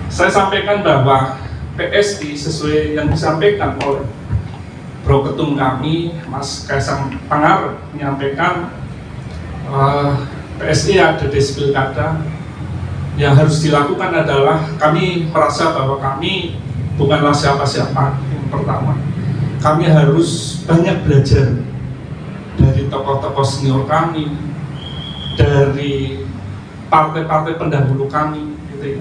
Saya sampaikan bahwa PSI sesuai yang disampaikan oleh Bro Ketum kami, Mas Kaisang Pangarep, menyampaikan PSI ada di pilkada. Yang harus dilakukan adalah kami merasa bahwa kami bukanlah siapa-siapa. Yang pertama, kami harus banyak belajar dari tokoh-tokoh senior kami, dari partai-partai pendahulu kami, gitu ya.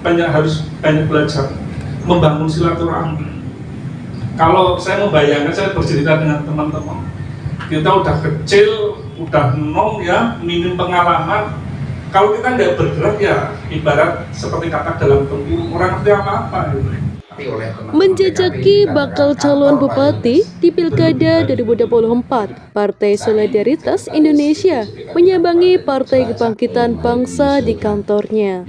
Kami harus banyak belajar membangun silaturahmi. Kalau saya membayangkan, saya bercerita dengan teman-teman, kita udah kecil, udah nol ya, minim pengalaman. Kalau kita nggak bergerak ya ibarat seperti kata dalam tempurung, orang ngerti apa-apa gitu. Menjajaki bakal calon bupati di Pilkada 2024, Partai Solidaritas Indonesia menyambangi Partai Kebangkitan Bangsa di kantornya.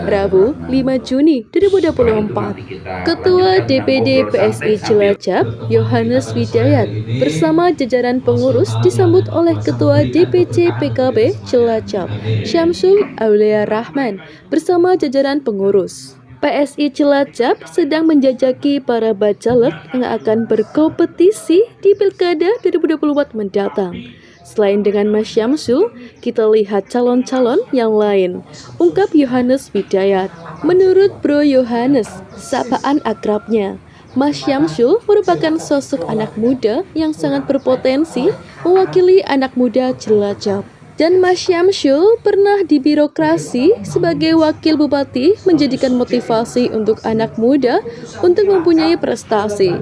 Rabu, 5 Juni 2024, Ketua DPD PSI Cilacap, Yohanes Widayat, bersama jajaran pengurus disambut oleh Ketua DPC PKB Cilacap, Syamsul Aulia Rahman, bersama jajaran pengurus. PSI Cilacap sedang menjajaki para bacalek yang akan berkompetisi di Pilkada 2024 mendatang. Selain dengan Mas Syamsul, kita lihat calon-calon yang lain, ungkap Yohanes Widayat. Menurut Bro Yohanes, sapaan akrabnya, Mas Syamsul merupakan sosok anak muda yang sangat berpotensi mewakili anak muda Cilacap. Dan Mas Syamsul pernah di birokrasi sebagai wakil bupati menjadikan motivasi untuk anak muda untuk mempunyai prestasi.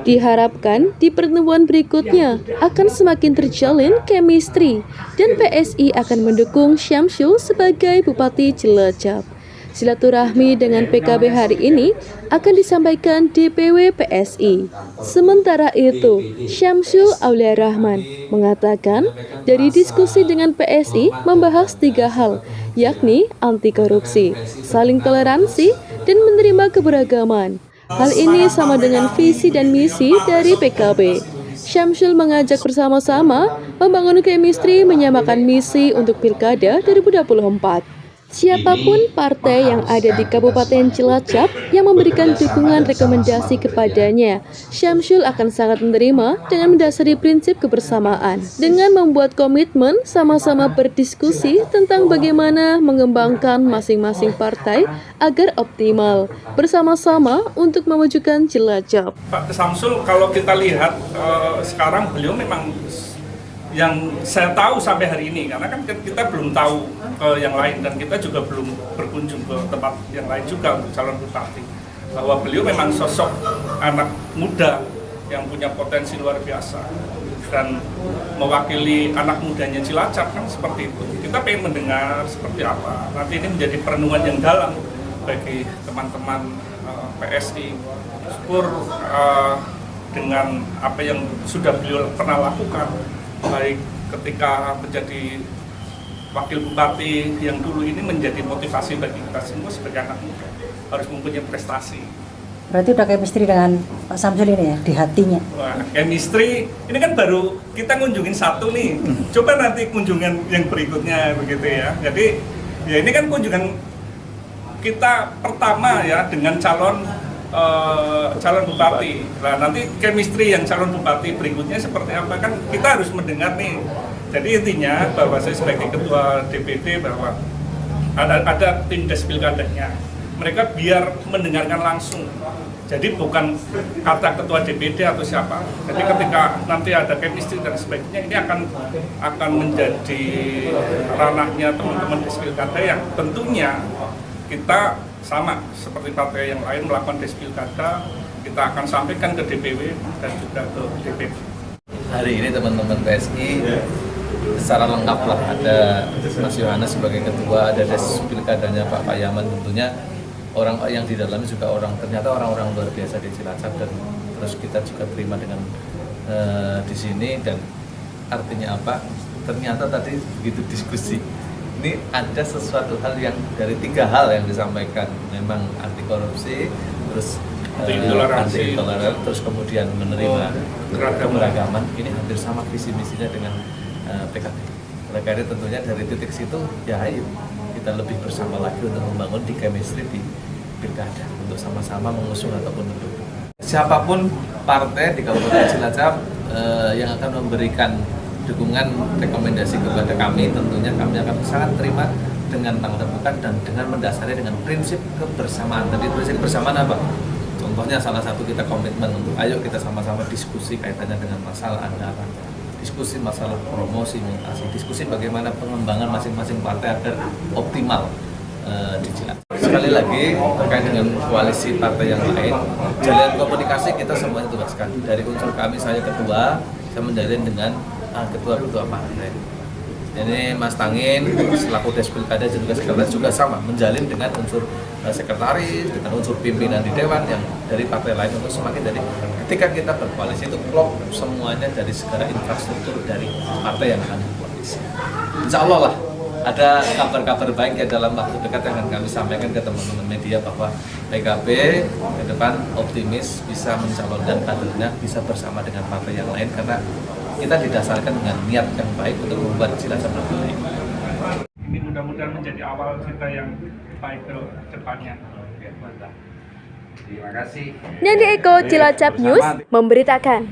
Diharapkan di pertemuan berikutnya akan semakin terjalin chemistry dan PSI akan mendukung Syamsul sebagai Bupati Cilacap. Silaturahmi dengan PKB hari ini akan disampaikan DPW PSI. Sementara itu, Syamsul Aulia Rahman mengatakan dari diskusi dengan PSI membahas 3 hal, yakni anti korupsi, saling toleransi, dan menerima keberagaman. Hal ini sama dengan visi dan misi dari PKB. Syamsul mengajak bersama-sama membangun chemistry menyamakan misi untuk Pilkada 2024. Siapapun partai yang ada di Kabupaten Cilacap yang memberikan dukungan rekomendasi kepadanya, Syamsul akan sangat menerima dengan mendasari prinsip kebersamaan. Dengan membuat komitmen sama-sama berdiskusi tentang bagaimana mengembangkan masing-masing partai agar optimal, bersama-sama untuk memajukan Cilacap. Pak Syamsul, kalau kita lihat sekarang beliau memang yang saya tahu sampai hari ini, karena kan kita belum tahu ke yang lain dan kita juga belum berkunjung ke tempat yang lain juga untuk calon bupati, bahwa beliau memang sosok anak muda yang punya potensi luar biasa dan mewakili anak mudanya Cilacap kan seperti itu. Kita pengen mendengar seperti apa nanti ini menjadi perenungan yang dalam bagi teman-teman PSI. Syukur dengan apa yang sudah beliau pernah lakukan, baik ketika menjadi wakil bupati yang dulu ini menjadi motivasi bagi kita semua sebagai anak muda harus mempunyai prestasi. Berarti udah chemistry dengan Pak Syamsul ini ya, di hatinya? Wah, chemistry, ini kan baru kita kunjungin satu nih, coba nanti kunjungan yang berikutnya begitu ya. Jadi ya ini kan kunjungan kita pertama ya dengan calon bupati. Nah nanti chemistry yang calon bupati berikutnya seperti apa kan kita harus mendengar nih. Jadi intinya bahwa saya sebagai ketua DPD bahwa ada tim des pilkadanya. Mereka biar mendengarkan langsung. Jadi bukan kata ketua DPD atau siapa. Jadi ketika nanti ada chemistry dan sebagainya ini akan menjadi ranahnya teman-teman des pilkada yang tentunya kita sama seperti partai yang lain melakukan des pilkada, kita akan sampaikan ke DPW dan juga ke DPD. Hari ini teman-teman PSI secara lengkap lah, ada Mas Yohanes sebagai ketua, ada des pilkadanya Pak Payaman, tentunya orang yang di dalamnya juga ternyata orang-orang luar biasa di Cilacap, dan terus kita juga terima dengan di sini. Dan artinya apa? Ternyata tadi begitu diskusi ini ada sesuatu hal yang dari 3 hal yang disampaikan, memang anti korupsi, terus anti intoleransi, terus kemudian menerima keberagaman. Ini hampir sama visi misinya dengan PKB. Oleh karena tentunya dari titik situ ya ayo kita lebih bersama lagi untuk membangun di chemistry di pilkada untuk sama-sama mengusung ataupun mendukung. Siapapun partai di Kabupaten Cilacap yang akan memberikan dukungan rekomendasi kepada kami, tentunya kami akan sangat terima dengan tangan terbuka dan dengan mendasari dengan prinsip kebersamaan. Tadi prinsip kebersamaan apa? Contohnya salah satu kita komitmen untuk ayo kita sama-sama diskusi kaitannya dengan masalah anggaran, diskusi masalah promosi mutasi, diskusi bagaimana pengembangan masing-masing partai agar optimal di Cilacap. Sekali lagi terkait dengan koalisi partai yang lain, jalan komunikasi kita semuanya tugaskan. Dari unsur kami, saya ketua, saya menjalin dengan ketua-ketua partai. Ini Mas Tangin selaku Des Pilkada juga sekretaris juga sama menjalin dengan unsur sekretaris, dengan unsur pimpinan di dewan yang dari partai lain untuk semakin dari ketika kita berkoalisi itu klop semuanya dari segala infrastruktur dari partai yang akan berkoalisi. Insya Allah lah ada kabar-kabar baik ya dalam waktu dekat yang akan kami sampaikan ke teman-teman media bahwa PKB ke depan optimis bisa mencalonkan kadernya bisa bersama dengan partai yang lain karena kita didasarkan dengan niat yang baik untuk membuat Cilacap lebih baik. Ini mudah-mudahan menjadi awal kita yang baik ke depannya. Terima kasih. Nandi Eko, Cilacap News memberitakan.